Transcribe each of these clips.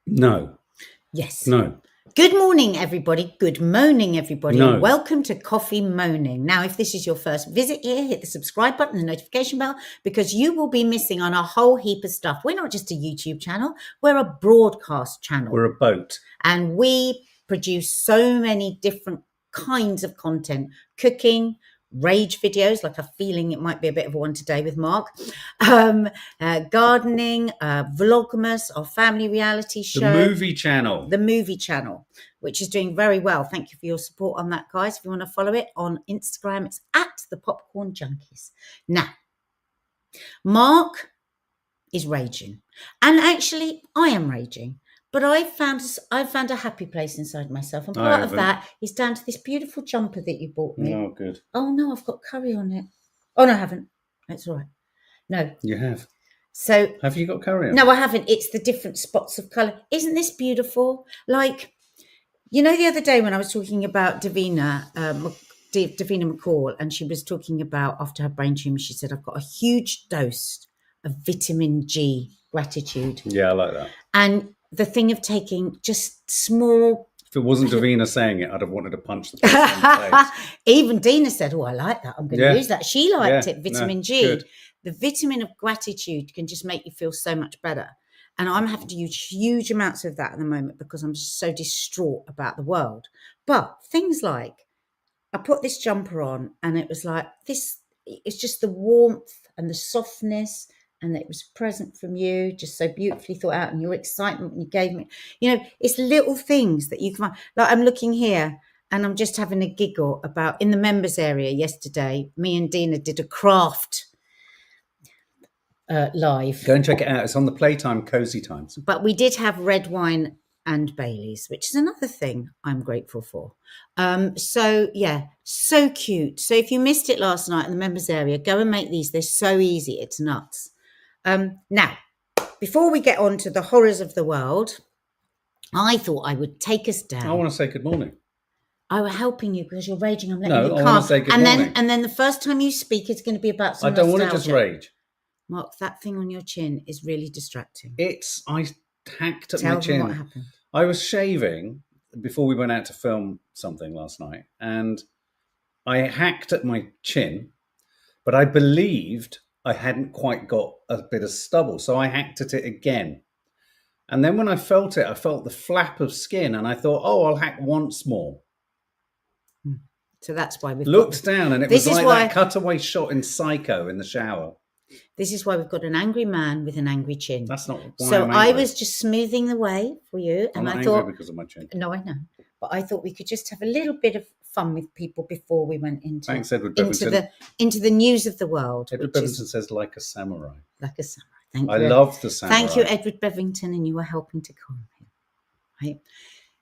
No. Yes. No. Good morning, everybody. Good moaning, everybody. No. And welcome to Coffee Moaning. Now, if this is your first visit here, hit the subscribe button and the notification bell because you will be missing on a whole heap of stuff. We're not just a YouTube channel. We're a broadcast channel. We're a boat. And we produce so many different kinds of content. Cooking, rage videos, like a feeling it might be a bit of a one today with Mark, gardening, Vlogmas, our family reality show. The movie channel, which is doing very well. Thank you for your support on that, guys. If you want to follow it on Instagram, it's at the Popcorn Junkies. Now, Mark is raging, and actually I am raging. But I found a happy place inside myself. And part of that is down to this beautiful jumper that you bought me. Oh, good. Oh, no, I've got curry on it. Oh, no, I haven't. That's all right. No. You have. So. Have you got curry on? No, I haven't. It's the different spots of colour. Isn't this beautiful? Like, you know, the other day when I was talking about Davina McCall, and she was talking about after her brain tumour, she said, I've got a huge dose of vitamin G gratitude. Yeah, I like that. And the thing of taking just small... If it wasn't Davina saying it, I'd have wanted to punch the person in the face. Even Dina said, oh, I like that. I'm going to use that. She liked it, vitamin G. Good. The vitamin of gratitude can just make you feel so much better. And I'm having to use huge amounts of that at the moment because I'm just so distraught about the world. But things like, I put this jumper on and it was like, it's just the warmth and the softness, and it was present from you, just so beautifully thought out, and your excitement when you gave me, you know, it's little things that you can, like I'm looking here and I'm just having a giggle about, in the members area yesterday, me and Dina did a craft live. Go and check it out. It's on the Playtime Cozy Times. But we did have red wine and Baileys, which is another thing I'm grateful for. So yeah, so cute. So if you missed it last night in the members area, go and make these. They're so easy. It's nuts. Now, before we get on to the horrors of the world, I thought I would take us down. I want to say good morning. I was helping you because you're raging. I'm letting you calm. I want to say good morning. And then the first time you speak, it's going to be about some I don't nostalgia. want to just rage. Mark, that thing on your chin is really distracting. I hacked at Tell my chin. Them what happened. I was shaving before we went out to film something last night, and I hacked at my chin, but I believed I hadn't quite got a bit of stubble, so I hacked at it again. And then when I felt it, I felt the flap of skin, and I thought, oh, I'll hack once more. So that's why we've looked down, and it was like that cutaway shot in Psycho in the shower. This is why we've got an angry man with an angry chin. That's not why so. I'm I angry. was just smoothing the way for you, and I'm I not thought angry because of my chin. No, I know, but I thought we could just have a little bit of fun with people before we went into Thanks, Edward Bevington. into the news of the world. Edward Bevington says, "Like a samurai." Like a samurai. Thank you. I love the samurai. Thank you, Edward Bevington, and you were helping to calm him. Right.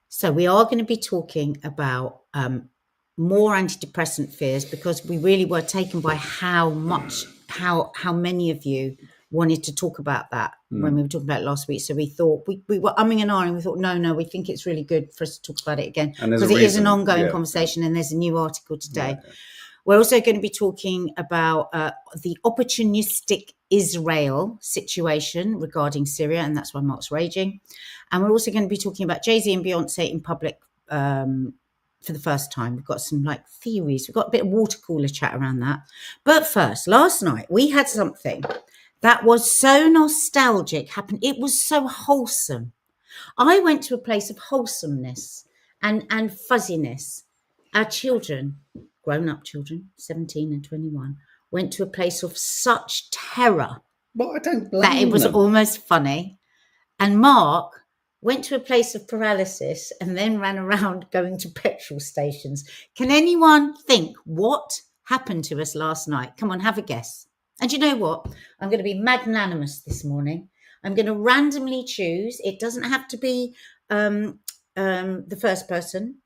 So we are going to be talking about more antidepressant fears because we really were taken by how many of you wanted to talk about that when we were talking about it last week. So we thought we were umming and ahhing. We thought, no, we think it's really good for us to talk about it again because it is an ongoing conversation, and there's a new article today. Yeah. We're also going to be talking about the opportunistic Israel situation regarding Syria, and that's why Mark's raging. And we're also going to be talking about Jay-Z and Beyonce in public for the first time. We've got some like theories. We've got a bit of water cooler chat around that. But first, last night we had something that was so nostalgic happen. It was so wholesome. I went to a place of wholesomeness and fuzziness. Our children, grown-up children, 17 and 21, went to a place of such terror I don't blame that it was them. almost funny. And Mark went to a place of paralysis and then ran around going to petrol stations. Can anyone think what happened to us last night? Come on, have a guess. And you know what? I'm going to be magnanimous this morning. I'm going to randomly choose. It doesn't have to be the first person.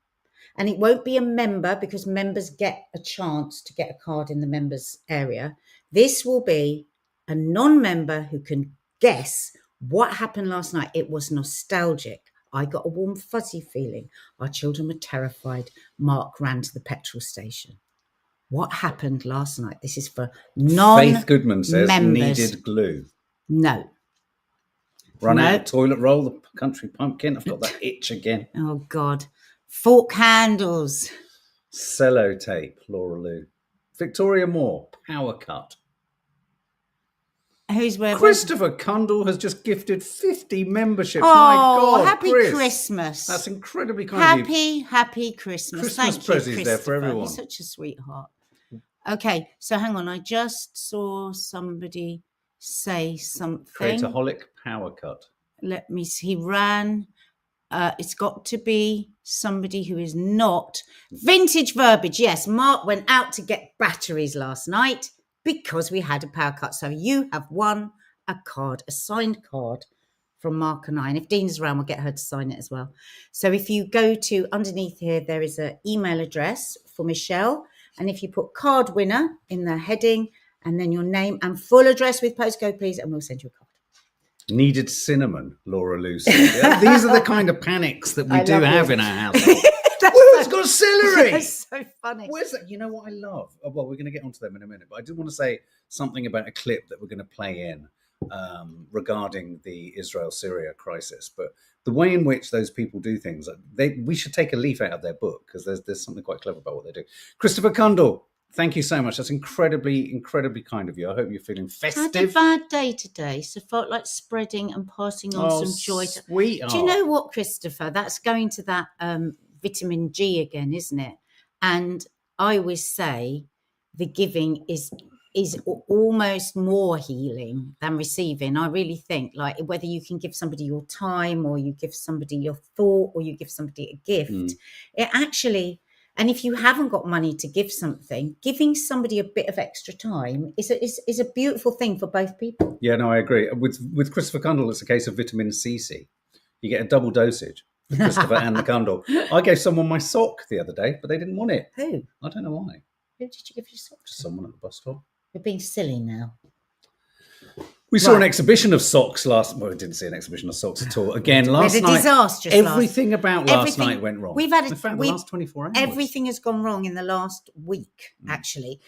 And it won't be a member because members get a chance to get a card in the members area. This will be a non-member who can guess what happened last night. It was nostalgic. I got a warm, fuzzy feeling. Our children were terrified. Mark ran to the petrol station. What happened last night? This is for non-members. Faith Goodman says needed glue. No. Run out of toilet roll, the country pumpkin. I've got that itch again. Oh, God. Fork handles. Sellotape, Laura Lou. Victoria Moore, power cut. Who's where? Christopher Cundall has just gifted 50 memberships. Oh, my God, happy Chris. Christmas. That's incredibly kind of you. Happy Christmas. Christmas Thank you, presents there for everyone. You're such a sweetheart. Okay, so hang on. I just saw somebody say something. Creataholic power cut. Let me see. He ran. It's got to be somebody who is not. Vintage verbiage. Yes, Mark went out to get batteries last night because we had a power cut. So you have won a card, a signed card from Mark and I. And if Dean's around, we'll get her to sign it as well. So if you go to underneath here, there is an email address for Michelle. And if you put card winner in the heading and then your name and full address with postcode, please, and we'll send you a card. Needed cinnamon, Laura Lou said. Yeah, these are the kind of panics that we do have in our household. It's got celery. That's so funny. Where's that? You know what I love? Oh, well, we're going to get onto them in a minute, but I did want to say something about a clip that we're going to play in regarding the Israel-Syria crisis. But the way in which those people do things, we should take a leaf out of their book because there's something quite clever about what they do. Christopher Cundall, thank you so much. That's incredibly, incredibly kind of you. I hope you're feeling festive. I had a bad day today, so felt like spreading and passing on some joy. Sweetheart. Do you know what, Christopher? That's going to that vitamin G again, isn't it? And I always say the giving is almost more healing than receiving. I really think, like, whether you can give somebody your time or you give somebody your thought or you give somebody a gift, it actually... And if you haven't got money to give something, giving somebody a bit of extra time is a beautiful thing for both people. Yeah, no, I agree. With Christopher Cundall, it's a case of vitamin C. You get a double dosage with Christopher and the Cundall. I gave someone my sock the other day, but they didn't want it. Who? I don't know why. Who did you give your sock to? Someone at the bus stop. You're being silly now. We saw an exhibition of socks last... Well, we didn't see an exhibition of socks at all. Again, last night... disastrous. Everything about last night went wrong. We've had in fact, the last 24 hours. Everything has gone wrong in the last week, actually.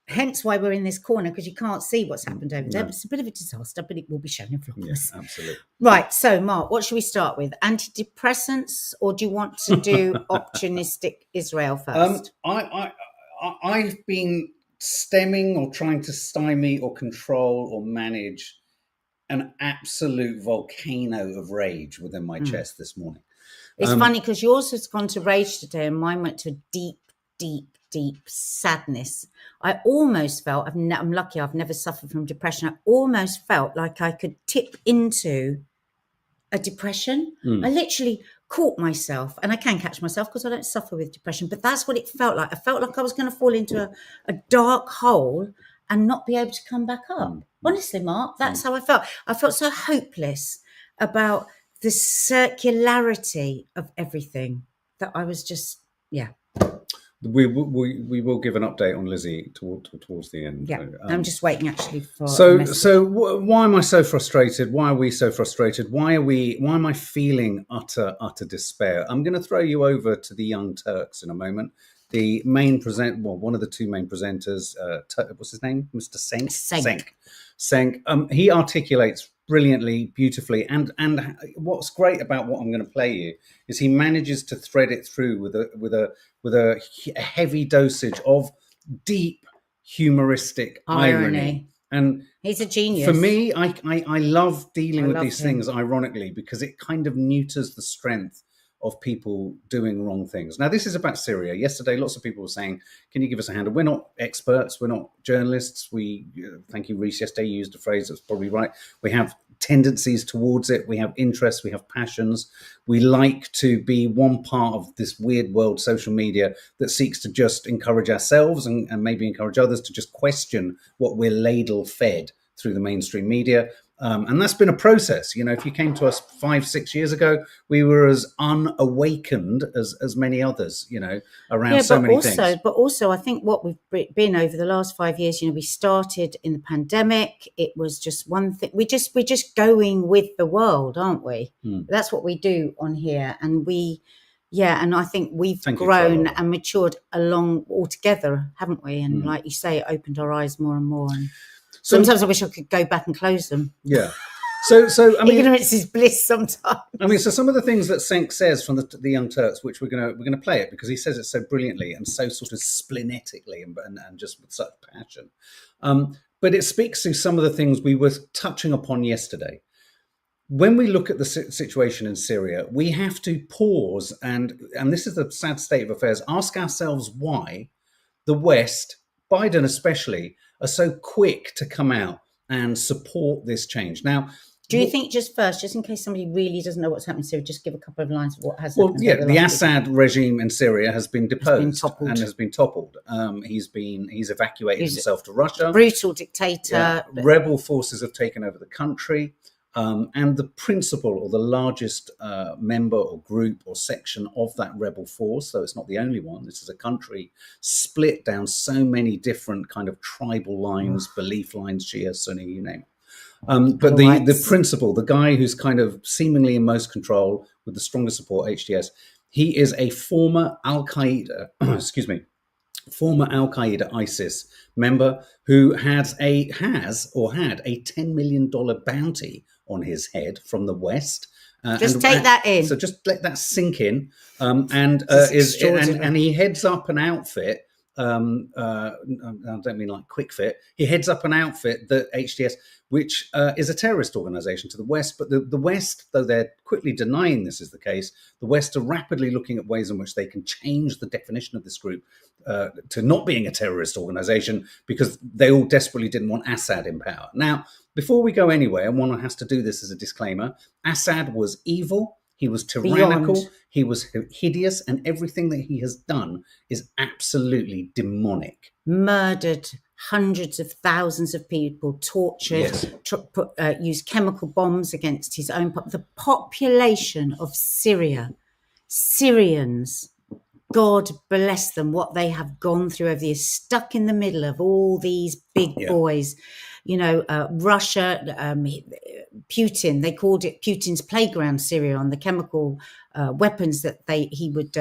Hence why we're in this corner, because you can't see what's happened over there. It's a bit of a disaster, but it will be shown in vlogs. Yes, absolutely. Right, so Mark, what should we start with? Antidepressants, or do you want to do opportunistic Israel first? I've been stemming or trying to stymie or control or manage an absolute volcano of rage within my chest this morning. It's funny because yours has gone to rage today and mine went to deep, deep, deep sadness. I almost felt, I'm lucky I've never suffered from depression. I almost felt like I could tip into a depression. I literally caught myself, and I can catch myself because I don't suffer with depression, but that's what it felt like. I felt like I was going to fall into a dark hole and not be able to come back up. Honestly, Mark, that's how I felt. I felt so hopeless about the circularity of everything that I was just, We will give an update on Lizzie towards the end. Yeah, I'm just waiting actually for. Why am I so frustrated? Why are we so frustrated? Why am I feeling utter despair? I'm going to throw you over to the Young Turks in a moment. The main one of the two main presenters, what's his name? Mr. Senk. He articulates brilliantly, beautifully, and what's great about what I'm going to play you is he manages to thread it through with a heavy dosage of deep humoristic irony. And he's a genius. For me, I love dealing with these things ironically because it kind of neuters the strength of people doing wrong things. Now, this is about Syria. Yesterday, lots of people were saying, can you give us a hand? We're not experts. We're not journalists. Thank you, Reese. Yesterday, you used a phrase that's probably right. We have tendencies towards it. We have interests. We have passions. We like to be one part of this weird world, social media, that seeks to just encourage ourselves and maybe encourage others to just question what we're ladle fed through the mainstream media. And that's been a process. You know, if you came to us 5-6 years ago, we were as unawakened as many others, you know, around so many things. But also, I think what we've been over the last 5 years, you know, we started in the pandemic. It was just one thing. We're just going with the world, aren't we? That's what we do on here. And and I think we've grown and matured along altogether, haven't we? And like you say, it opened our eyes more and more. And sometimes I wish I could go back and close them. Yeah. So I mean, ignorance is bliss sometimes. I mean, so some of the things that Senk says from the Young Turks, which we're gonna play it because he says it so brilliantly and so sort of splenetically and just with such passion. But it speaks to some of the things we were touching upon yesterday. When we look at the situation in Syria, we have to pause and this is the sad state of affairs, ask ourselves why the West, Biden especially, are so quick to come out and support this change. Now, do you think just in case somebody really doesn't know what's happening in Syria, just give a couple of lines of what has happened? Well, yeah, the Assad regime in Syria has been deposed and has been toppled. He's evacuated himself to Russia. Brutal dictator. Yeah. Rebel forces have taken over the country. And the principal or the largest member or group or section of that rebel force, though it's not the only one, this is a country split down so many different kind of tribal lines, belief lines, Shia, Sunni, you name it. But the principal, the guy who's kind of seemingly in most control with the strongest support, HTS, he is a former Al-Qaeda, former Al-Qaeda ISIS member who had a $10 million bounty on his head from the West. Just take that in. So just let that sink in. And he heads up an outfit. I don't mean like Quick Fit. He heads up an outfit that HTS, which is a terrorist organization to the West. But the West, though they're quickly denying this is the case, the West are rapidly looking at ways in which they can change the definition of this group to not being a terrorist organization because they all desperately didn't want Assad in power. Now, before we go anywhere, and one has to do this as a disclaimer, Assad was evil. He was tyrannical. Beyond. He was hideous, and everything that he has done is absolutely demonic. Murdered hundreds of thousands of people, tortured, used chemical bombs against his own the population of Syria, Syrians. God bless them, what they have gone through over the years, stuck in the middle of all these big boys. Russia, Putin, they called it Putin's playground, Syria, on the chemical weapons that he would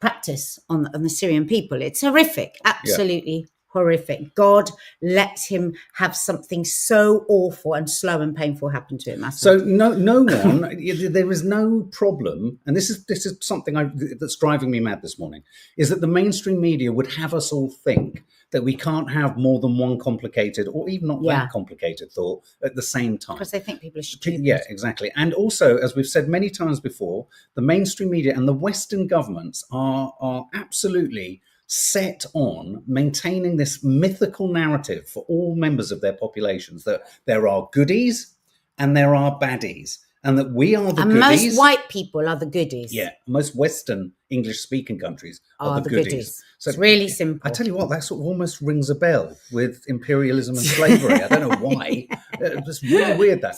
practice on the Syrian people. It's horrific, absolutely horrific. God let him have something so awful and slow and painful happen to him. So no one, there is no problem, and this is something that's driving me mad this morning, is that the mainstream media would have us all think that we can't have more than one complicated or even not that complicated thought at the same time. Because they think people are stupid. Yeah, exactly. And also, as we've said many times before, the mainstream media and the Western governments are absolutely set on maintaining this mythical narrative for all members of their populations that there are goodies and there are baddies. And that we are the goodies. And most white people are the goodies. Yeah, most Western English-speaking countries are the goodies. So it's really simple. I tell you what, that sort of almost rings a bell with imperialism and slavery. I don't know why. It's really weird that.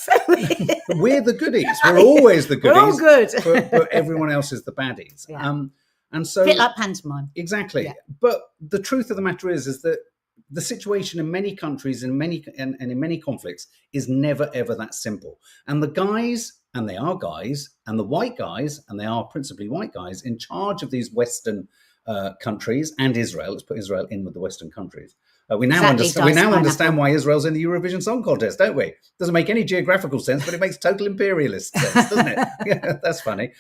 We're the goodies. We're always the goodies. We're all good. but everyone else is the baddies. Yeah. And so, a bit like pantomime. Exactly. Yeah. But the truth of the matter is that the situation in many countries and in many conflicts is never, ever that simple. And the guys, and they are guys, and the white guys, and they are principally white guys, in charge of these Western countries and Israel, let's put Israel in with the Western countries. We now understand why Israel's in the Eurovision Song Contest, don't we? Doesn't make any geographical sense, but it makes total imperialist sense, doesn't it? Yeah, that's funny.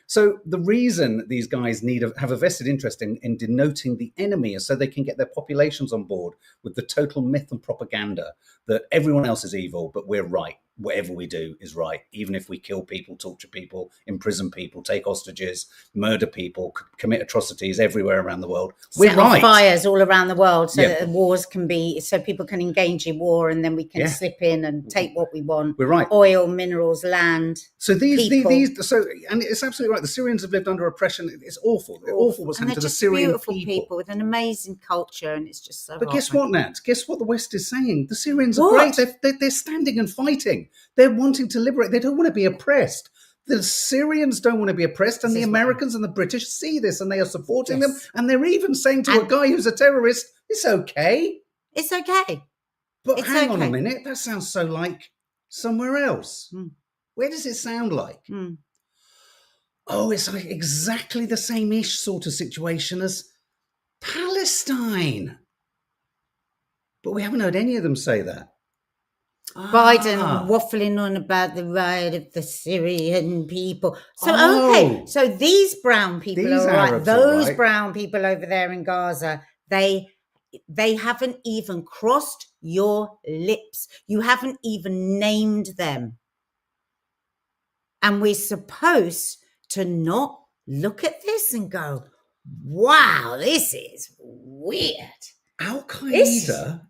So the reason these guys have a vested interest in denoting the enemy is so they can get their populations on board with the total myth and propaganda that everyone else is evil, but we're right. Whatever we do is right, even if we kill people, torture people, imprison people, take hostages, murder people, commit atrocities everywhere around the world. We're right. Fires all around the world so that wars can be, so people can engage in war and then we can slip in and take what we want. We're right. Oil, minerals, land. So and it's absolutely right. The Syrians have lived under oppression. It's awful. It's awful what's happened to the Syrian beautiful people with an amazing culture, and it's just so. But guess what, Nat? Guess what the West is saying? The Syrians are great. They're standing and fighting. They're wanting to liberate. They don't want to be oppressed. The Syrians don't want to be oppressed, and the Americans and the British see this, and they are supporting them. And they're even saying to a guy who's a terrorist, "It's okay. It's okay." But hang on a minute. That sounds so like somewhere else. Where does it sound like? Oh, it's like exactly the same-ish sort of situation as Palestine. But we haven't heard any of them say that. Biden waffling on about the right of the Syrian people. So, Oh. so these brown people These are right. Arabs are Those right. brown people over there in Gaza, they haven't even crossed your lips. You haven't even named them. And we're supposed to not look at this and go, wow, this is weird. Al-Qaeda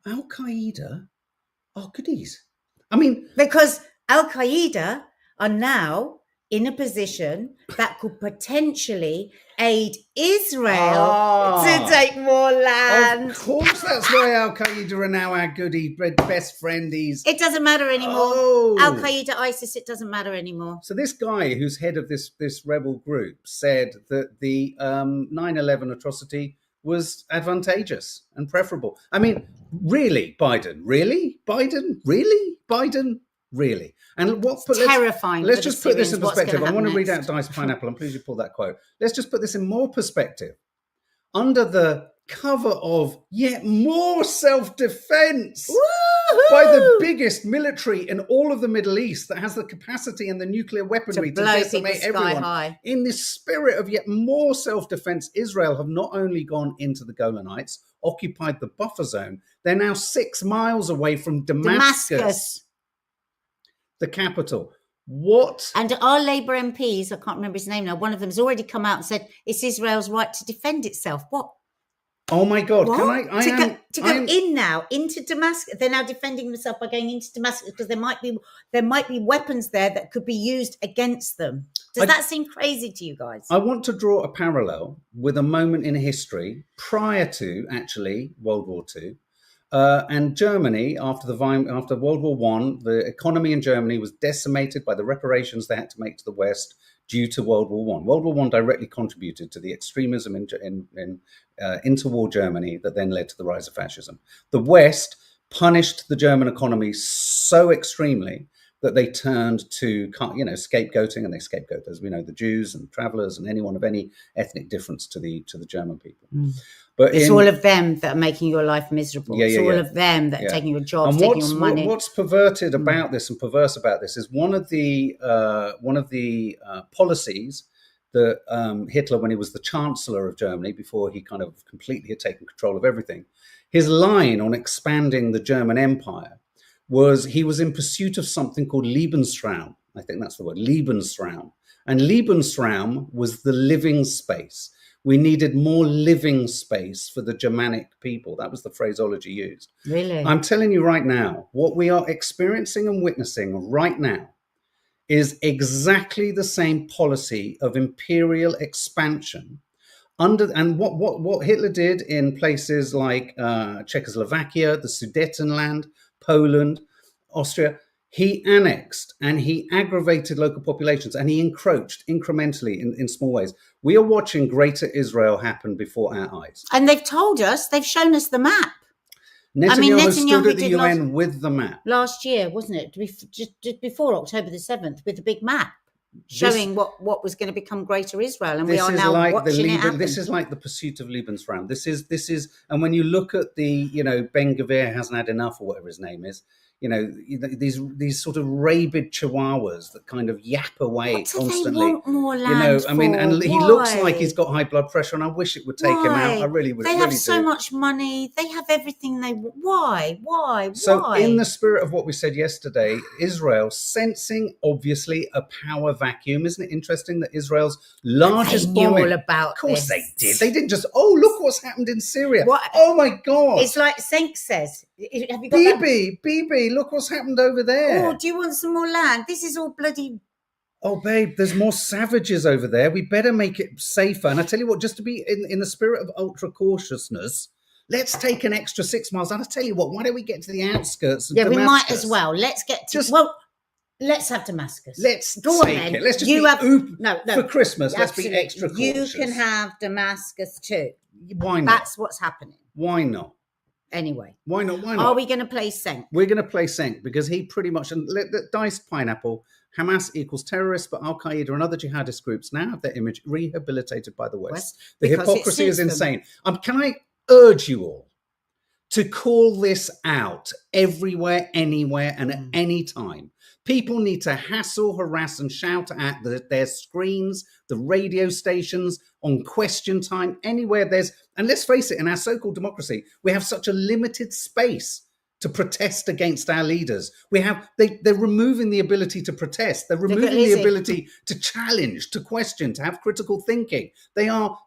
are goodies. I mean, because Al-Qaeda are now in a position that could potentially aid Israel to take more land. Of course, that's why Al-Qaeda are now our goodie best friendies. It doesn't matter anymore. Al-Qaeda, ISIS, it doesn't matter anymore. So this guy who's head of this rebel group said that the 9/11 atrocity was advantageous and preferable. I mean, really, Biden? Really? Biden? Really? Biden? Really? And what? Terrifying. Let's just put this in perspective. I want to read out Dice Pineapple. I'm pleased you pulled that quote. Let's just put this in more perspective. Under the cover of yet more self-defense by the biggest military in all of the Middle East that has the capacity and the nuclear weaponry to decimate everyone. High. In this spirit of yet more self-defense, Israel have not only gone into the Golanites, occupied the buffer zone, they're now 6 miles away from Damascus. The capital. What? And our Labour MPs, I can't remember his name now, one of them has already come out and said it's Israel's right to defend itself. What? Oh my God! What? Can to go in now into Damascus? They're now defending themselves by going into Damascus because there might be weapons there that could be used against them. Does that seem crazy to you guys? I want to draw a parallel with a moment in history prior to actually World War II. And Germany, after World War I, the economy in Germany was decimated by the reparations they had to make to the West due to World War I. World War I directly contributed to the extremism in interwar Germany that then led to the rise of fascism. The West punished the German economy so extremely that they turned to, scapegoating, and they scapegoat, as we know, the Jews and travelers and anyone of any ethnic difference to the German people. But it's all of them that are making your life miserable. It's all of them that are taking your jobs, taking your money. What's perverted about this and perverse about this is one of the policies that Hitler, when he was the Chancellor of Germany, before he kind of completely had taken control of everything, his line on expanding the German Empire was he was in pursuit of something called Lebensraum. I think that's the word, Lebensraum. And Lebensraum was the living space. We needed more living space for the Germanic people. That was the phraseology used. Really? I'm telling you right now, what we are experiencing and witnessing right now is exactly the same policy of imperial expansion and what Hitler did in places like Czechoslovakia, the Sudetenland, Poland, Austria. He annexed and he aggravated local populations and he encroached incrementally in small ways. We are watching Greater Israel happen before our eyes. And they've told us, they've shown us the map. Netanyahu stood at the UN with the map. Last year, wasn't it? Just before October the 7th, with the big map showing what was going to become Greater Israel. And we are now watching it happen. This is like the pursuit of Lebensraum. This is, and when you look at the, Ben Gvir hasn't had enough, or whatever his name is, these sort of rabid chihuahuas that kind of yap away constantly. They want more land and he looks like he's got high blood pressure, and I wish it would take him out. I really would. They have so much money. They have everything they want. Why? So, in the spirit of what we said yesterday, Israel sensing obviously a power vacuum. Isn't it interesting that Israel's largest bombing? All about of course this. they did. They didn't just. Oh, look what's happened in Syria. Oh my God! It's like Senk says. Have you got BB, look what's happened over there. Oh, do you want some more land? This is all bloody... Oh, babe, there's more savages over there. We better make it safer. And I tell you what, just to be in the spirit of ultra cautiousness, let's take an extra 6 miles. And I tell you what, why don't we get to the outskirts of Damascus? We might as well. Let's get to... let's have Damascus. Let's take it. Let's just for Christmas, let's be extra cautious. You can have Damascus too. Why not? That's what's happening. Why not? Anyway. Why not? Are we going to play Senk? We're going to play Senk because he pretty much, and Diced Pineapple, Hamas equals terrorists, but Al-Qaeda and other jihadist groups now have their image rehabilitated by the West. The hypocrisy is insane. Can I urge you all to call this out everywhere, anywhere, and at any time. People need to hassle, harass, and shout at their screens, the radio stations, on Question Time, anywhere there's... And let's face it, in our so-called democracy, we have such a limited space to protest against our leaders. They're removing the ability to protest. They're removing the ability to challenge, to question, to have critical thinking. They are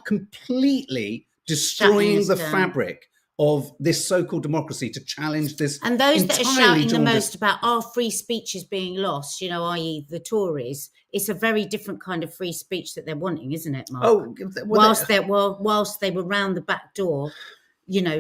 completely destroying the fabric of this so-called democracy to challenge this. And those that are shouting the most about our free speech is being lost, i.e. the Tories, it's a very different kind of free speech that they're wanting, isn't it, Mark? Oh, whilst they were round the back door,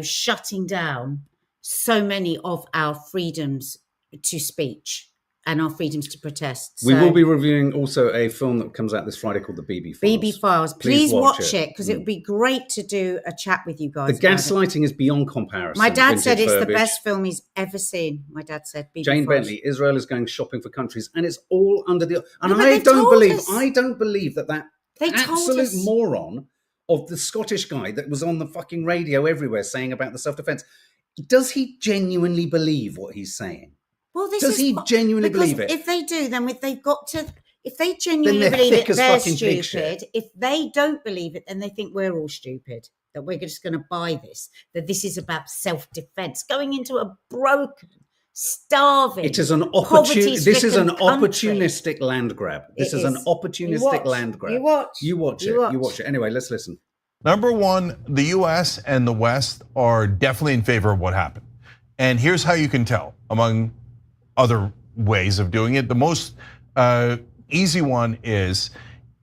shutting down so many of our freedoms to speech and our freedoms to protest. We will be reviewing also a film that comes out this Friday called The BB Files. BB Files. Please watch it, because it would be great to do a chat with you guys. The gaslighting is beyond comparison. My dad said it's the best film he's ever seen. My dad said BB Jane Files. Bentley, Israel is going shopping for countries, and it's all under the... And I don't believe that absolute moron of the Scottish guy that was on the fucking radio everywhere saying about the self-defense, does he genuinely believe what he's saying? Well, does he genuinely believe it? If they do, then if they genuinely believe it, they're stupid. If they don't believe it, then they think we're all stupid, that we're just going to buy this, that this is about self-defense, going into a broken, starving, It is an this is an opportunistic land grab. This is an opportunistic land grab. You watch it. Anyway, let's listen. Number one, the US and the West are definitely in favor of what happened. And here's how you can tell, among other ways of doing it. The most easy one is,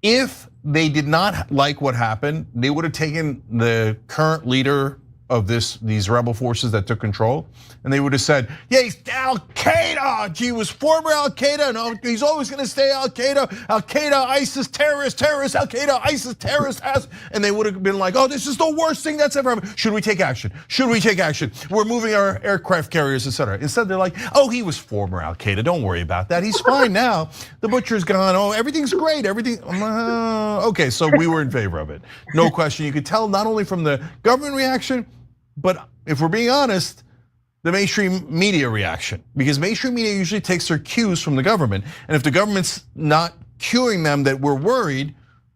if they did not like what happened, they would have taken the current leader of these rebel forces that took control, and they would have said, yeah, he's Al Qaeda. He was former Al Qaeda. No, he's always going to stay Al Qaeda. Al Qaeda, ISIS, terrorist. Al Qaeda, ISIS, terrorist. And they would have been like, oh, this is the worst thing that's ever happened. Should we take action? We're moving our aircraft carriers, etc. Instead, they're like, oh, he was former Al Qaeda. Don't worry about that. He's fine now. The butcher's gone. Oh, everything's great. Okay, so we were in favor of it. No question. You could tell not only from the government reaction, but if we're being honest, the mainstream media reaction, because mainstream media usually takes their cues from the government. And if the government's not cueing them that we're worried,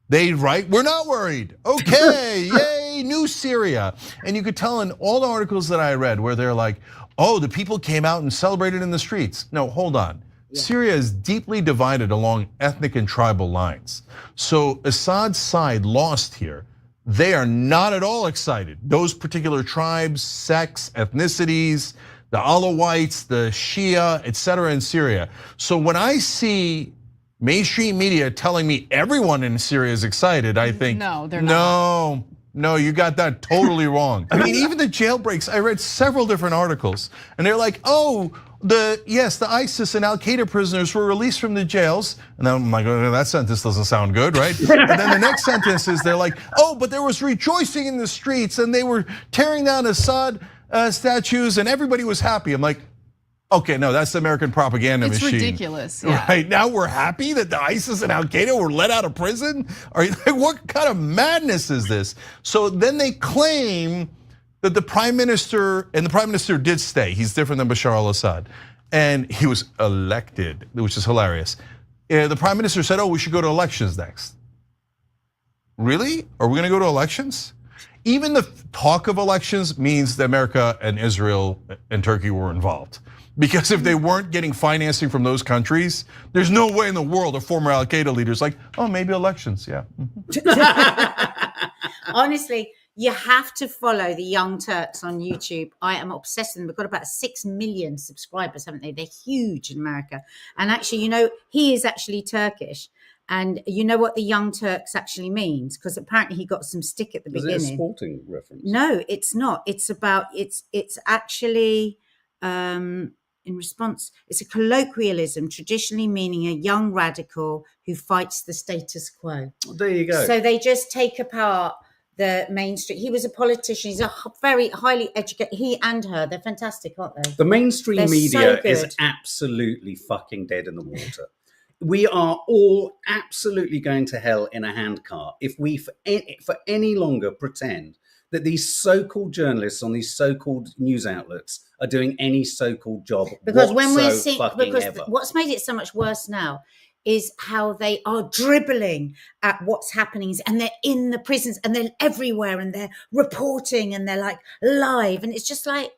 they write, we're not worried. Okay, yay, new Syria. And you could tell in all the articles that I read where they're like, oh, the people came out and celebrated in the streets. No, hold on. Yeah. Syria is deeply divided along ethnic and tribal lines. So Assad's side lost here. They are not at all excited. Those particular tribes, sects, ethnicities, the Alawites, the Shia, etc. in Syria. So when I see mainstream media telling me everyone in Syria is excited, I think, no, they're not. No, you got that totally wrong. I mean, even the jailbreaks, I read several different articles, and they're like, oh, the ISIS and Al Qaeda prisoners were released from the jails. And then I'm like, oh, that sentence doesn't sound good, right? And then the next sentence is they're like, oh, but there was rejoicing in the streets and they were tearing down Assad statues and everybody was happy. I'm like, okay, no, that's the American propaganda machine. It's ridiculous, yeah. Right, now we're happy that the ISIS and Al Qaeda were let out of prison? What kind of madness is this? So then they claim that the prime minister, and the prime minister did stay. He's different than Bashar al-Assad. And he was elected, which is hilarious. The prime minister said, oh, we should go to elections next. Really? Are we gonna go to elections? Even the talk of elections means that America and Israel and Turkey were involved. Because if they weren't getting financing from those countries, there's no way in the world a former Al Qaeda leader is like, oh, maybe elections, yeah. Honestly, you have to follow the Young Turks on YouTube. I am obsessed with them. They've got about 6 million subscribers, haven't they? They're huge in America. And actually, he is actually Turkish. And you know what the Young Turks actually means? Because apparently he got some stick at the beginning. Is it a sporting reference? No, it's not. It's about, it's actually, in response, it's a colloquialism traditionally meaning a young radical who fights the status quo. Well, there you go. So they just take apart the mainstream. He was a politician. He's a very highly educated. He and her, they're fantastic, aren't they? The mainstream media is absolutely fucking dead in the water. We are all absolutely going to hell in a handcart if we for any longer pretend that these so-called journalists on these so-called news outlets are doing any so-called job because when we're seeing, ever. What's made it so much worse now is how they are dribbling at what's happening, and they're in the prisons and they're everywhere and they're reporting and they're like live, and it's just like,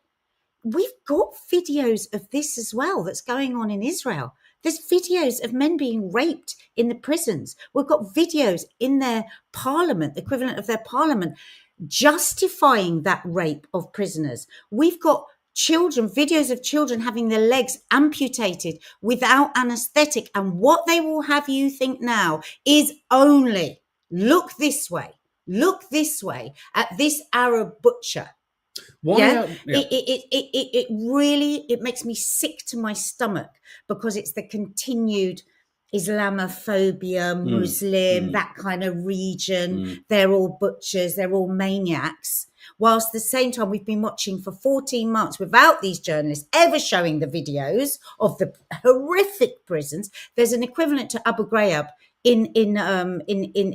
we've got videos of this as well that's going on in Israel. There's videos of men being raped in the prisons. We've got videos in their parliament, the equivalent of their parliament, justifying that rape of prisoners. We've got children, videos of children having their legs amputated without anesthetic. And what they will have you think now is only look this way at this Arab butcher. It really makes me sick to my stomach, because it's the continued Islamophobia, Muslim, that kind of region. They're all butchers, they're all maniacs. Whilst at the same time, we've been watching for 14 months without these journalists ever showing the videos of the horrific prisons. There's an equivalent to Abu Ghraib in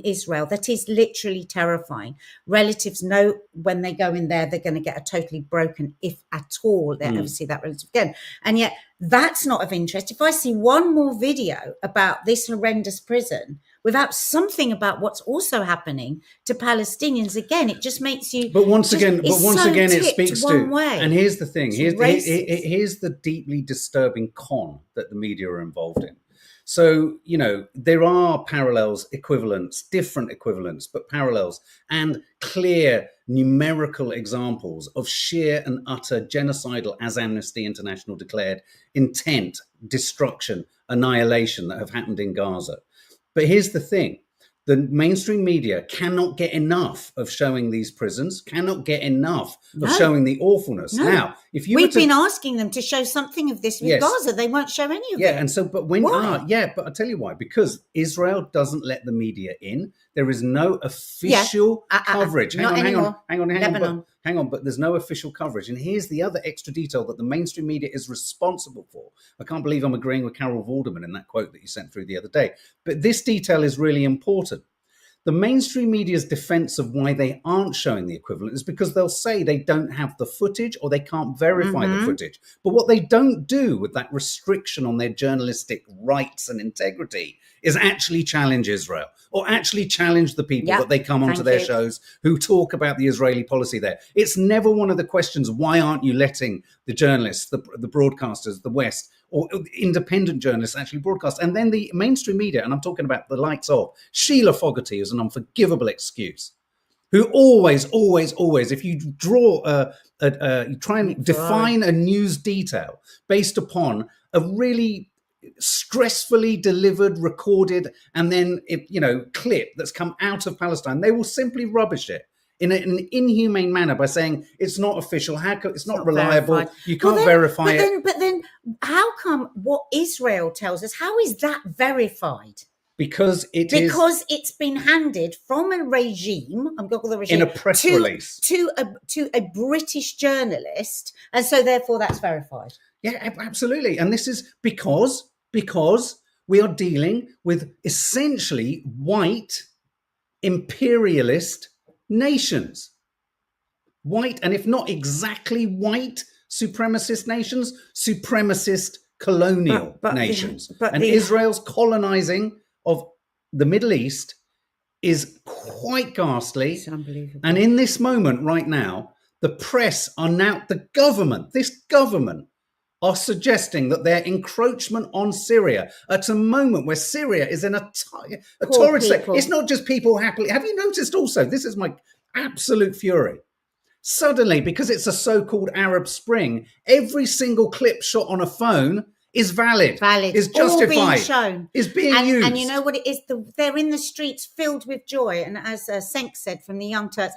Israel that is literally terrifying. Relatives know when they go in there, they're going to get a totally broken, if at all they ever see that relative again. And yet that's not of interest. If I see one more video about this horrendous prison without something about what's also happening to Palestinians, again, it just makes you. But once again, it speaks to. Way. And here's the thing. Here's the deeply disturbing con that the media are involved in. So, there are parallels, equivalents, different equivalents, but parallels and clear numerical examples of sheer and utter genocidal, as Amnesty International declared, intent, destruction, annihilation that have happened in Gaza. But here's the thing. The mainstream media cannot get enough of showing these prisons, cannot get enough of showing the awfulness. No. Now, if you We've been asking them to show something of this with Gaza. They won't show any of it. Yeah, and so, but but I'll tell you why. Because Israel doesn't let the media in. There is no official coverage. Hang on, but there's no official coverage. And here's the other extra detail that the mainstream media is responsible for. I can't believe I'm agreeing with Carol Vorderman in that quote that you sent through the other day. But this detail is really important. The mainstream media's defense of why they aren't showing the equivalent is because they'll say they don't have the footage or they can't verify the footage. But what they don't do with that restriction on their journalistic rights and integrity is actually challenge Israel or actually challenge the people that they come onto their shows who talk about the Israeli policy there. It's never one of the questions, why aren't you letting the journalists, the broadcasters, the West, or independent journalists actually broadcast? And then the mainstream media, and I'm talking about the likes of Sheila Fogarty, is an unforgivable excuse, who always, if you draw you try and define a news detail based upon a really stressfully delivered, recorded, and then clip that's come out of Palestine, they will simply rubbish it in an inhumane manner by saying it's not official, it's not reliable, verified. You can't verify it. But then how come what Israel tells us, how is that verified? Because it's been handed from a regime, in a press release to a British journalist, and so therefore that's verified. Yeah, absolutely. And this is because we are dealing with essentially white imperialist nations. White, and if not exactly white supremacist nations, supremacist colonial nations. Israel's colonizing of the Middle East is quite ghastly. It's unbelievable. And in this moment right now, the press are now, this government are suggesting that their encroachment on Syria at a moment where Syria is in a torrid state. It's not just people happily. Have you noticed also, this is my absolute fury. Suddenly, because it's a so-called Arab Spring, every single clip shot on a phone is valid, is justified, all being shown, is being used. And you know what it is? They're in the streets filled with joy. And as Senk said from the Young Turks,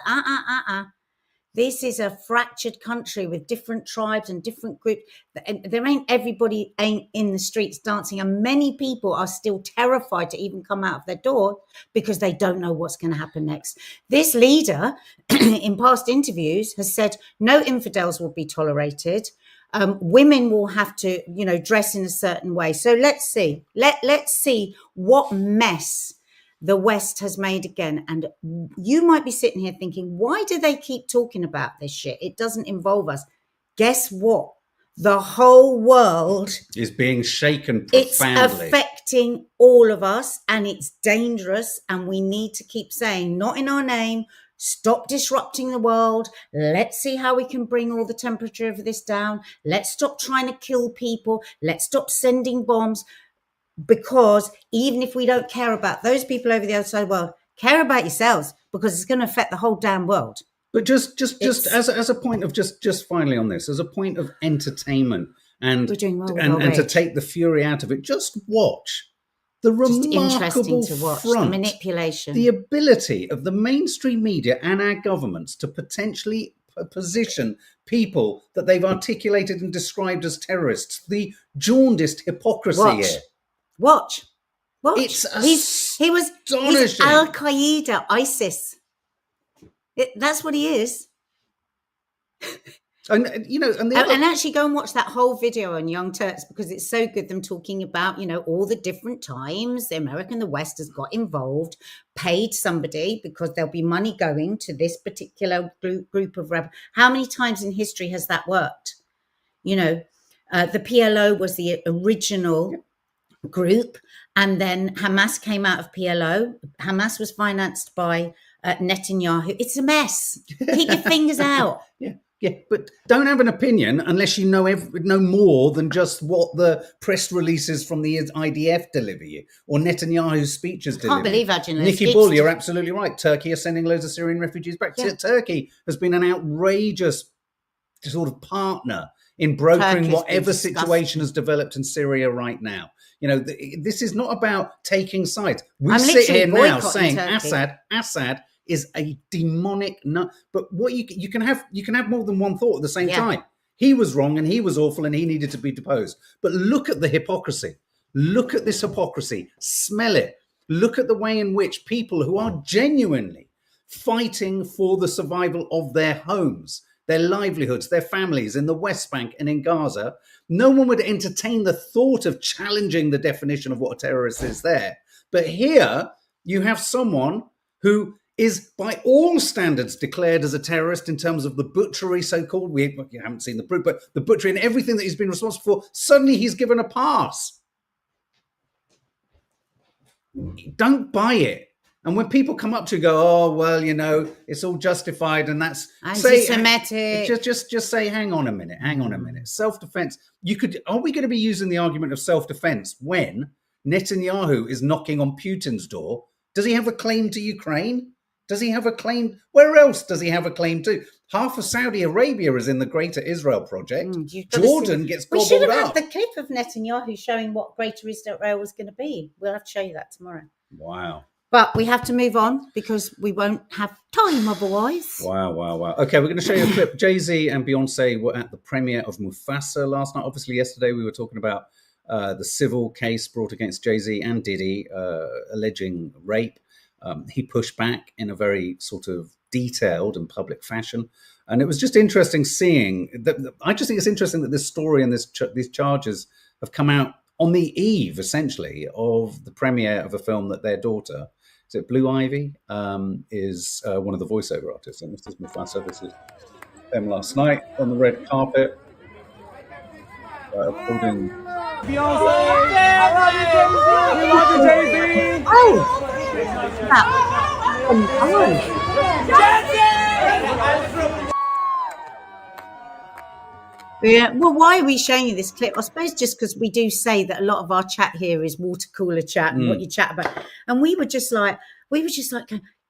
this is a fractured country with different tribes and different groups. Everybody ain't in the streets dancing. And many people are still terrified to even come out of their door because they don't know what's going to happen next. This leader in past interviews has said no infidels will be tolerated. Women will have to, dress in a certain way. So let's see. Let's see what mess the West has made again. And you might be sitting here thinking, why do they keep talking about this shit? It doesn't involve us. Guess what? The whole world is being shaken profoundly. It's affecting all of us, and it's dangerous. And we need to keep saying, not in our name, stop disrupting the world. Let's see how we can bring all the temperature of this down. Let's stop trying to kill people. Let's stop sending bombs. Because even if we don't care about those people over the other side of the world, care about yourselves, because it's going to affect the whole damn world. But just as a point of just finally on this, as a point of entertainment and to take the fury out of it, just watch the remarkable front, the manipulation, the ability of the mainstream media and our governments to potentially position people that they've articulated and described as terrorists, the jaundiced hypocrisy here. Watch. It's he's Al Qaeda, ISIS. That's what he is. And actually go and watch that whole video on Young Turks, because it's so good, them talking about, all the different times the America and the West has got involved, paid somebody, because there'll be money going to this particular group of rebels. How many times in history has that worked? The PLO was the original group, and then Hamas came out of PLO. Hamas was financed by Netanyahu. It's a mess. Keep your fingers out. Yeah, but don't have an opinion unless you know more than just what the press releases from the IDF deliver you, or Netanyahu's speeches deliver. I can't believe that, Nikki Bull, you're absolutely right. Turkey is sending loads of Syrian refugees back. Yeah. Turkey has been an outrageous sort of partner in brokering whatever situation has developed in Syria right now. This is not about taking sides. We sit here now saying Assad is a demonic nut. But what you can have more than one thought at the same time. He was wrong and he was awful and he needed to be deposed. But look at the hypocrisy. Look at this hypocrisy. Smell it. Look at the way in which people who are genuinely fighting for the survival of their homes, their livelihoods, their families in the West Bank and in Gaza, no one would entertain the thought of challenging the definition of what a terrorist is there. But here you have someone who is by all standards declared as a terrorist in terms of the butchery, so-called. You haven't seen the proof, but the butchery and everything that he's been responsible for, suddenly he's given a pass. Don't buy it. And when people come up to you, go, oh, well, it's all justified, and that's anti-Semitic. Just say, hang on a minute. Self-defense. Are we going to be using the argument of self-defense when Netanyahu is knocking on Putin's door? Does he have a claim to Ukraine? Does he have a claim? Where else does he have a claim to? Half of Saudi Arabia is in the Greater Israel Project. Jordan gets gobbled up. We should have had the clip of Netanyahu showing what Greater Israel was going to be. We'll have to show you that tomorrow. Wow. But we have to move on because we won't have time otherwise. Wow. Okay, we're going to show you a clip. Jay-Z and Beyonce were at the premiere of Mufasa last night. Obviously, yesterday we were talking about the civil case brought against Jay-Z and Diddy, alleging rape. He pushed back in a very sort of detailed and public fashion. And it was just interesting seeing that. I just think it's interesting that this story and these charges have come out on the eve, essentially, of the premiere of a film that their daughter, is it Blue Ivy, is one of the voiceover artists. And this is Mufasa. This is them last night on the red carpet. Holding Beyonce! I love you, Jay-Z! We love you, Jay-Z! Oh! Yeah, well, why are we showing you this clip? I suppose just because we do say that a lot of our chat here is water cooler chat and what you chat about. And we were just like,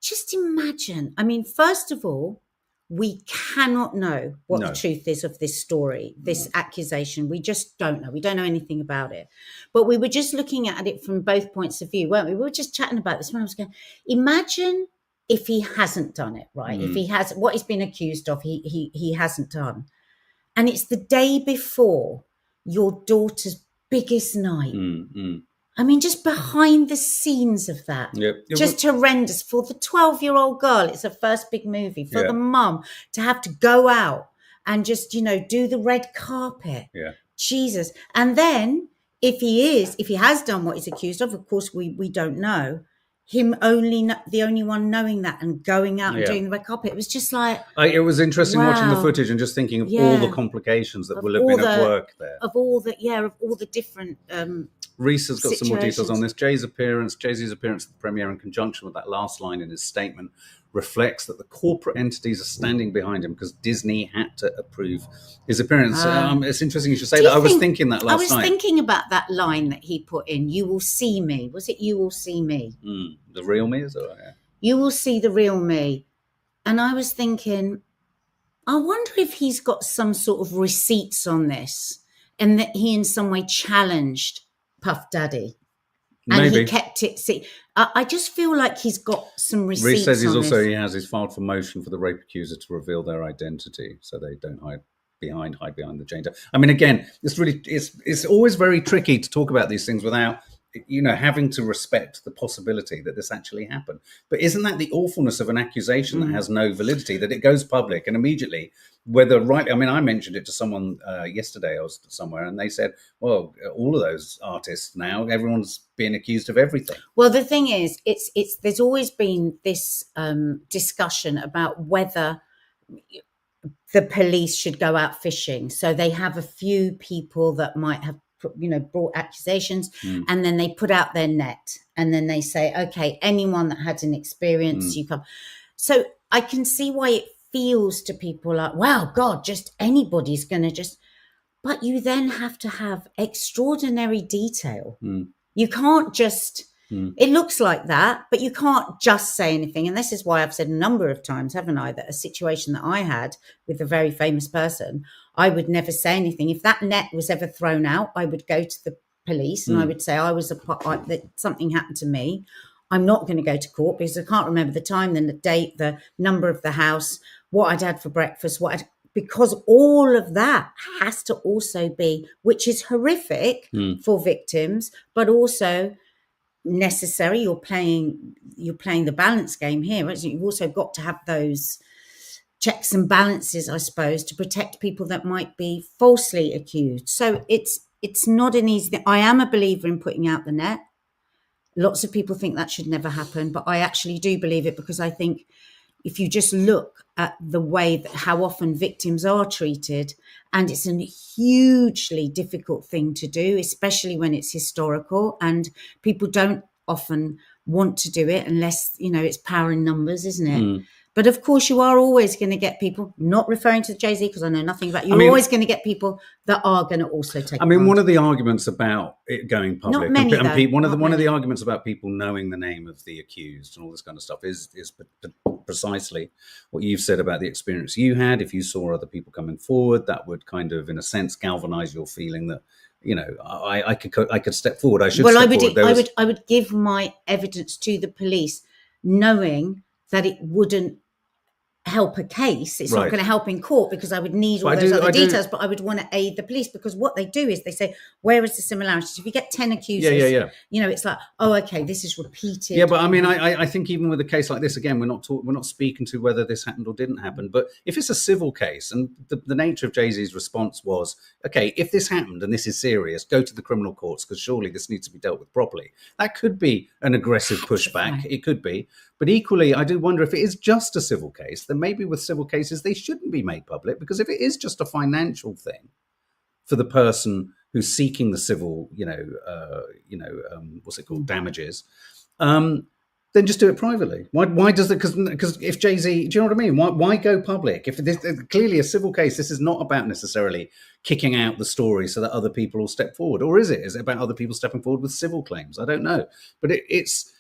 just imagine. I mean, first of all, we cannot know what the truth is of this story, this accusation. We just don't know. We don't know anything about it. But we were just looking at it from both points of view, weren't we? We were just chatting about this when I was going, imagine if he hasn't done it, right? If he has, what he's been accused of, he hasn't done. And it's the day before your daughter's biggest night. I mean, just behind the scenes of that, just horrendous for the 12-year-old girl. It's her first big movie for the mum to have to go out and just, do the red carpet. Yeah. Jesus. And then if he has done what he's accused of course, we don't know. him the only one knowing that and going out and doing the red carpet. It was just like... It was interesting watching the wow. footage and just thinking of all the complications that will have been at work there. Of all the different... Reese has got situations. some more details on this. Jay-Z's appearance at the premiere in conjunction with that last line in his statement reflects that the corporate entities are standing behind him because Disney had to approve his appearance. It's interesting you should say that. I was thinking that last night. I was thinking about that line that he put in, "You will see me." Was it "You will see me"? The real me, is it? Yeah. You will see the real me. And I was thinking, I wonder if he's got some sort of receipts on this and that he in some way challenged Puff Daddy. And Maybe. he kept it. See, I just feel like he's got some receipts. Reese says on he's filed for motion for the rape accuser to reveal their identity, so they don't hide behind the gender. I mean, again, it's always very tricky to talk about these things without having to respect the possibility that this actually happened. But isn't that the awfulness of an accusation that has no validity, that it goes public and immediately, whether right? I mean, I mentioned it to someone yesterday. I was somewhere and they said, well, all of those artists now, everyone's being accused of everything. Well, the thing is, there's always been this discussion about whether the police should go out fishing. So they have a few people that might have brought accusations, and then they put out their net, and then they say, okay, anyone that had an experience, you come. So I can see why it feels to people like, wow, God, just anybody's going to just, but you then have to have extraordinary detail. You can't just, it looks like that, but you can't just say anything. And this is why I've said a number of times, haven't I, that a situation that I had with a very famous person, I would never say anything. If that net was ever thrown out, I would go to the police and I would say that something happened to me. I'm not going to go to court because I can't remember the time, then the date, the number of the house, what I'd had for breakfast, because all of that has to also be, which is horrific for victims, but also necessary. You're playing the balance game here, isn't it? You've also got to have those checks and balances, I suppose, to protect people that might be falsely accused. So it's not an easy thing. I am a believer in putting out the net. Lots of people think that should never happen, but I actually do believe it, because I think if you just look at the way that how often victims are treated, and it's a hugely difficult thing to do, especially when it's historical, and people don't often want to do it unless, it's power in numbers, isn't it? But of course, you are always going to get people, not referring to Jay-Z because I know nothing about, you're always going to get people that are going to also take one of the arguments about it going public, not many, one of the arguments about people knowing the name of the accused and all this kind of stuff is precisely what you've said about the experience you had. If you saw other people coming forward, that would kind of, in a sense, galvanize your feeling that, I could step forward. I should. Well, I would give my evidence to the police, knowing that it wouldn't help a case. It's not going to help in court, because I would need all those other details, but I would want to aid the police, because what they do is they say, where is the similarities? If you get 10 accusers, it's like, oh, okay, this is repeated. Yeah, but I mean, I think even with a case like this, again, we're not speaking to whether this happened or didn't happen, but if it's a civil case, and the nature of Jay-Z's response was, okay, if this happened and this is serious, go to the criminal courts, because surely this needs to be dealt with properly. That could be an aggressive pushback. It could be. But equally, I do wonder if it is just a civil case, then maybe with civil cases, they shouldn't be made public, because if it is just a financial thing for the person who's seeking the civil, what's it called, damages, then just do it privately. Why does it? Because if Jay-Z, do you know what I mean? Why go public? If this clearly a civil case, this is not about necessarily kicking out the story so that other people will step forward, or is it? Is it about other people stepping forward with civil claims? I don't know, but it's.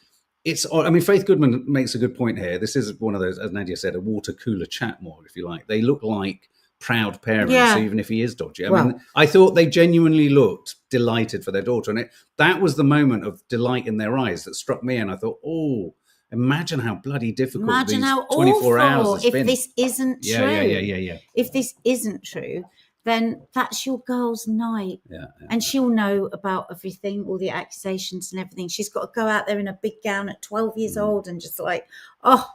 I mean, Faith Goodman makes a good point here. This is one of those, as Nadia said, a water cooler chat more, if you like. They look like proud parents, even if he is dodgy. I mean, I thought they genuinely looked delighted for their daughter. And that was the moment of delight in their eyes that struck me. And I thought, oh, imagine how bloody difficult these 24 hours has been. If this isn't true. Yeah. If this isn't true, then that's your girl's night. And she'll know about everything, all the accusations and everything. She's got to go out there in a big gown at 12 years old and just like, oh,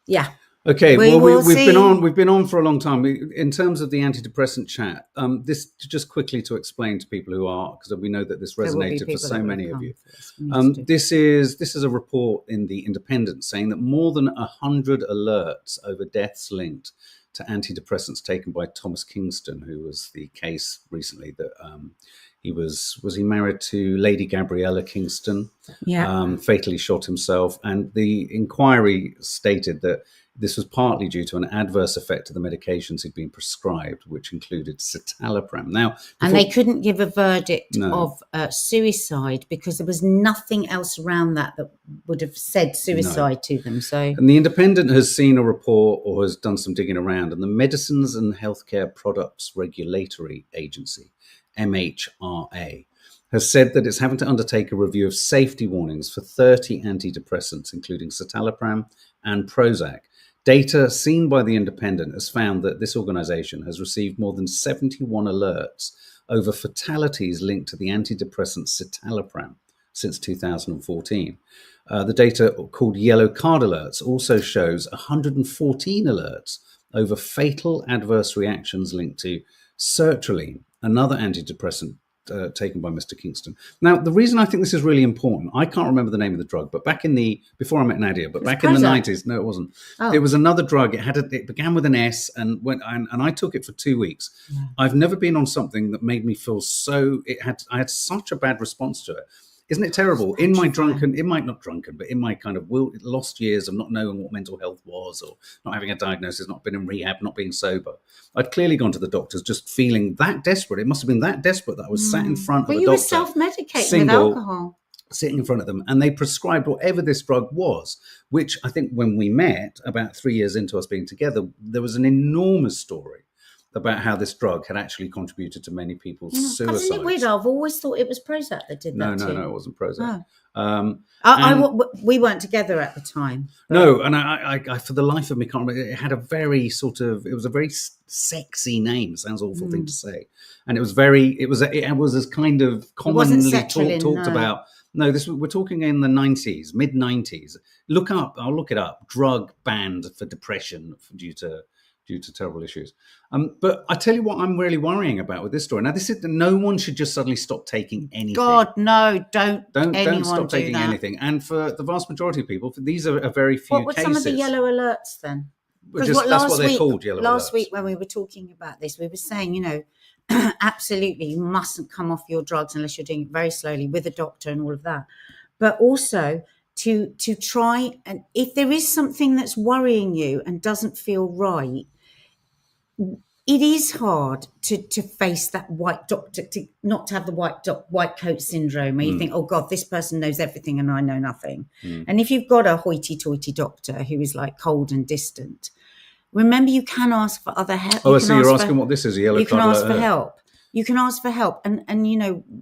yeah. Okay, We well, will we've see. been on for a long time. In terms of the antidepressant chat, this just quickly to explain to people who are, because we know that this There will be resonated for people so that will many of come you. for this. We need to do- This is a report in the Independent saying that more than 100 alerts over deaths linked to antidepressants taken by Thomas Kingston, who was the case recently that he was he married to Lady Gabriella Kingston, Yeah. fatally shot himself, and the inquiry stated that this was partly due to an adverse effect of the medications he'd been prescribed, which included citalopram. Now, And they couldn't give a verdict No. of suicide because there was nothing else around that would have said suicide to them. So, And the Independent has seen a report or has done some digging around, and the Medicines and Healthcare Products Regulatory Agency, MHRA, has said that it's having to undertake a review of safety warnings for 30 antidepressants, including citalopram and Prozac. Data seen by the Independent has found that this organisation has received more than 71 alerts over fatalities linked to the antidepressant citalopram since 2014. The data called Yellow Card Alerts also shows 114 alerts over fatal adverse reactions linked to sertraline, another antidepressant taken by Mr. Kingston. Now, the reason I think this is really important, I can't remember the name of the drug, but before I met Nadia, but back in the 90s, no, it wasn't. Oh. It was another drug. It began with an S, and I took it for 2 weeks. Yeah. I've never been on something that made me feel I had such a bad response to it. Isn't it terrible? In my kind of lost years of not knowing what mental health was, or not having a diagnosis, not been in rehab, not being sober, I'd clearly gone to the doctors just feeling that desperate. It must have been that desperate that I was sat in front of a doctor. But you were self-medicating with alcohol. Sitting in front of them, and they prescribed whatever this drug was, which I think when we met, about 3 years into us being together, there was an enormous story about how this drug had actually contributed to many people's suicides. Isn't it weird? I've always thought it was Prozac that did that. No, it wasn't Prozac. Oh. We weren't together at the time. No, and I, for the life of me, can't remember. It had a very it was a very sexy name. Sounds awful thing to say, and it was as kind of commonly talked about. No, we're talking in the 90s, mid 90s. I'll look it up. Drug banned for depression due to terrible issues. But I tell you what I'm really worrying about with this story. Now, this is no one should just suddenly stop taking anything. God, no, don't stop taking anything. And for the vast majority of people, these are a very few cases. What were some of the yellow alerts then? That's what they're called, yellow alerts. Last week when we were talking about this, we were saying, absolutely, you mustn't come off your drugs unless you're doing it very slowly with a doctor and all of that. But also to try, and if there is something that's worrying you and doesn't feel right, it is hard to face that white doctor, to not to have the white coat syndrome where you think, oh God, this person knows everything and I know nothing. And if you've got a hoity-toity doctor who is like cold and distant, remember you can ask for other help. Oh, so you're asking what this is, a yellow card. You can ask for help. You can ask for help. And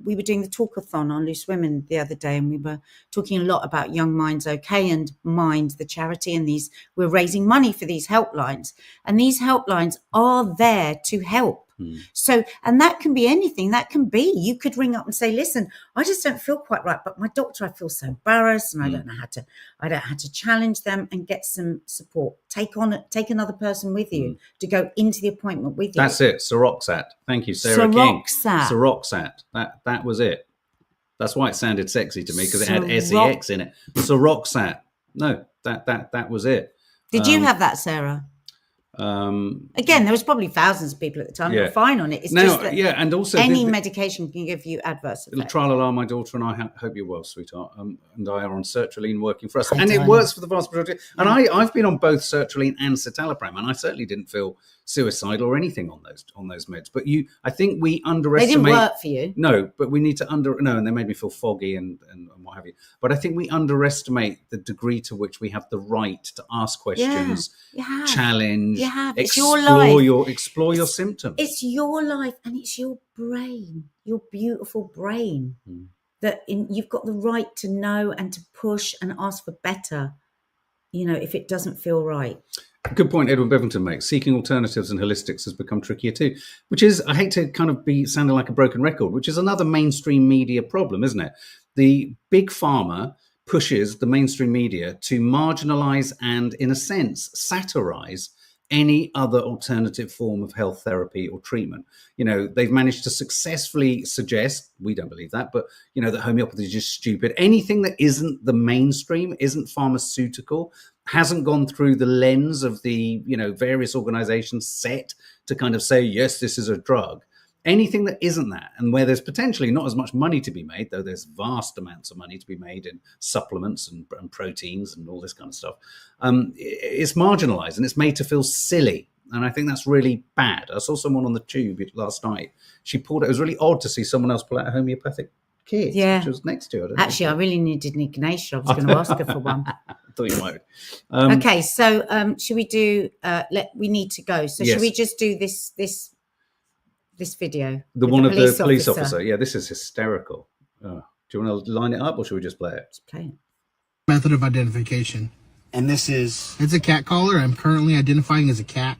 we were doing the talkathon on Loose Women the other day, and we were talking a lot about Young Minds OK and Mind, the charity, and we're raising money for these helplines. And these helplines are there to help. So, and that can be anything. That can be, you could ring up and say, listen, I just don't feel quite right, but my doctor, I feel so embarrassed and I don't know how to challenge them and get some support. Take another person with you to go into the appointment with you. That's it. Siroxat. Thank you, Sarah King. Siroxat. That was it. That's why it sounded sexy to me, because it had SEX in it. Siroxat. No, that was it. Did you have that, Sarah? Again, there was probably thousands of people at the time who were fine on it. It's just that and also any medication can give you adverse effects. Tra-la-la, my daughter and I hope you're well, sweetheart. And I are on sertraline working for us. And it works for the vast majority. And I've been on both sertraline and citalopram, and I certainly didn't feel suicidal or anything on those meds. But I think we underestimate. They didn't work for you. No, but we need to and they made me feel foggy and what have you. But I think we underestimate the degree to which we have the right to ask questions, challenge, explore your symptoms. It's your life and it's your brain, your beautiful brain, that you've got the right to know and to push and ask for better, if it doesn't feel right. Good point Edward Bevington makes. Seeking alternatives and holistics has become trickier too, which is, I hate to kind of be sounding like a broken record, which is another mainstream media problem, isn't it? The big pharma pushes the mainstream media to marginalize and, in a sense, satirize any other alternative form of health therapy or treatment. They've managed to successfully suggest, we don't believe that, but, that homeopathy is just stupid. Anything that isn't the mainstream, isn't pharmaceutical, hasn't gone through the lens of the, various organizations set to kind of say, yes, this is a drug. Anything that isn't that, and where there's potentially not as much money to be made, though there's vast amounts of money to be made in supplements and proteins and all this kind of stuff, it's marginalized and it's made to feel silly. And I think that's really bad. I saw someone on the tube last night. She pulled it. It was really odd to see someone else pull out a homeopathic kit, which was next to her. Actually, I really needed an Ignatia. I was going to ask her for one. I thought you might. Okay, so should we do? We need to go. So should we just do this video? The one of the police officer. Yeah, this is hysterical. Do you want to line it up, or should we just play it? Let's play it. Method of identification. And this is? It's a cat collar. I'm currently identifying as a cat.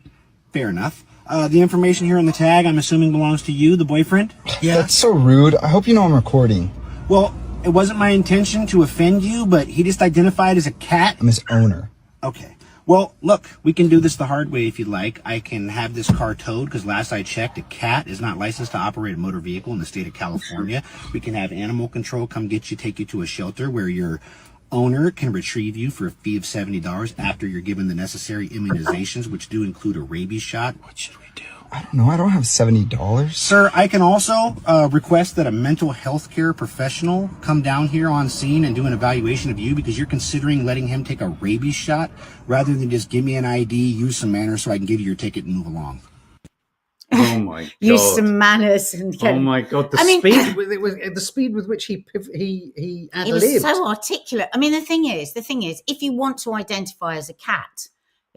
Fair enough. The information here on the tag, I'm assuming belongs to you, the boyfriend? Yeah. That's so rude. I hope you know I'm recording. Well, it wasn't my intention to offend you, but he just identified as a cat. I'm his owner. Okay. Well, look, we can do this the hard way if you'd like. I can have this car towed, because last I checked, a cat is not licensed to operate a motor vehicle in the state of California. We can have animal control come get you, take you to a shelter where your owner can retrieve you for a fee of $70 after you're given the necessary immunizations, which do include a rabies shot. What should we do? I don't know. I don't have $70. Sir, I can also request that a mental health care professional come down here on scene and do an evaluation of you, because you're considering letting him take a rabies shot rather than just give me an ID, use some manners so I can give you your ticket and move along. Oh my God! Use some manners and oh my God! The speed with which he ad-libbed. He was so articulate. I mean, the thing is, if you want to identify as a cat,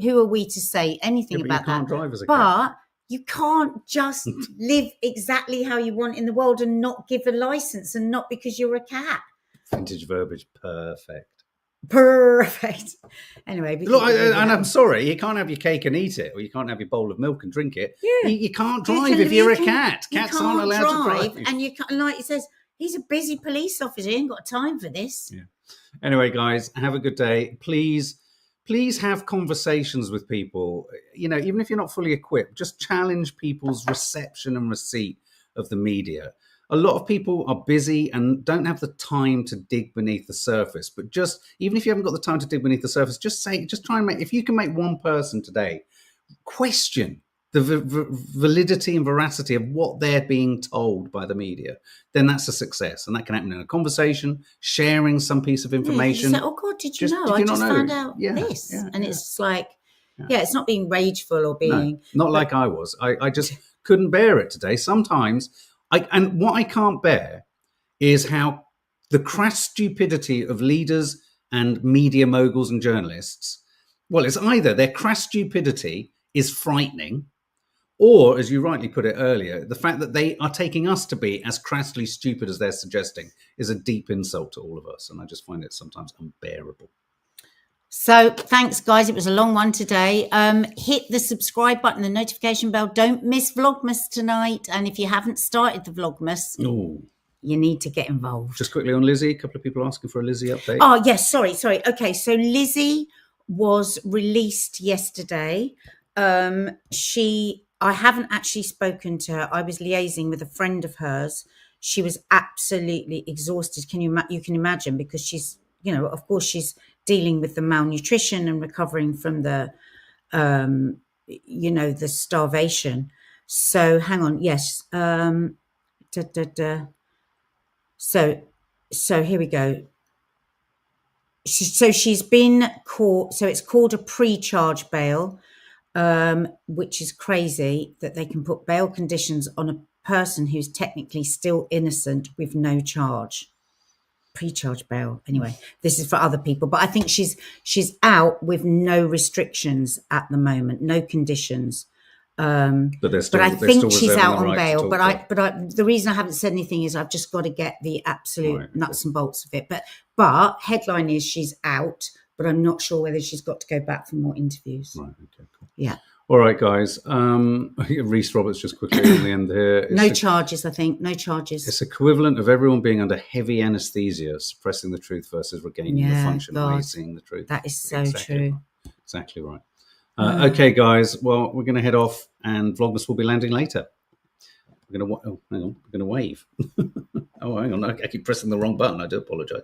who are we to say anything about you can't that? drive as a but cat. You can't just live exactly how you want in the world and not give a license, and not because you're a cat. Vintage verbiage, perfect. Anyway, look, and I'm sorry, you can't have your cake and eat it, or you can't have your bowl of milk and drink it. Yeah. You can't drive if you're a cat. Cats aren't allowed to drive. And you can't, like it says, he's a busy police officer. He ain't got time for this. Yeah. Anyway, guys, have a good day. Please have conversations with people. Even if you're not fully equipped, just challenge people's reception and receipt of the media. A lot of people are busy and don't have the time to dig beneath the surface. But even if you haven't got the time to dig beneath the surface, just try and if you can make one person today question the validity and veracity of what they're being told by the media, then that's a success. And that can happen in a conversation, sharing some piece of information. You say, oh God, did you know? I just found out this. And it's like, it's not being rageful or being... No, not like I was. I just couldn't bear it today. Sometimes... and what I can't bear is how the crass stupidity of leaders and media moguls and journalists, well, it's either their crass stupidity is frightening, or, as you rightly put it earlier, the fact that they are taking us to be as crassly stupid as they're suggesting is a deep insult to all of us. And I just find it sometimes unbearable. So thanks, guys. It was a long one today. Hit the subscribe button, the notification bell. Don't miss Vlogmas tonight. And if you haven't started the Vlogmas, you need to get involved. Just quickly on Lizzie, a couple of people asking for a Lizzie update. Oh, yes. Sorry. Okay, so Lizzie was released yesterday. I haven't actually spoken to her. I was liaising with a friend of hers. She was absolutely exhausted. You can imagine, because she's, of course, she's dealing with the malnutrition and recovering from the, the starvation. So hang on. Yes. So here we go. She's been caught. So it's called a pre-charge bail, which is crazy that they can put bail conditions on a person who's technically still innocent with no charge. Pre-charge bail. Anyway, this is for other people, but I think she's out with no restrictions at the moment, no conditions. But I think she's out on bail. But the reason I haven't said anything is I've just got to get the absolute nuts and bolts of it. But headline is she's out, but I'm not sure whether she's got to go back for more interviews. Right. Okay. Cool. Yeah. All right, guys. Reese Roberts just quickly in the end here. No charges, I think. No charges. It's equivalent of everyone being under heavy anesthesia, suppressing the truth versus regaining the function, God. seeing the truth. That is so true. Right. Exactly right. Okay, guys. Well, we're going to head off, and Vlogmas will be landing later. We're going to hang on. We're going to wave. Oh, hang on. I keep pressing the wrong button. I do apologise.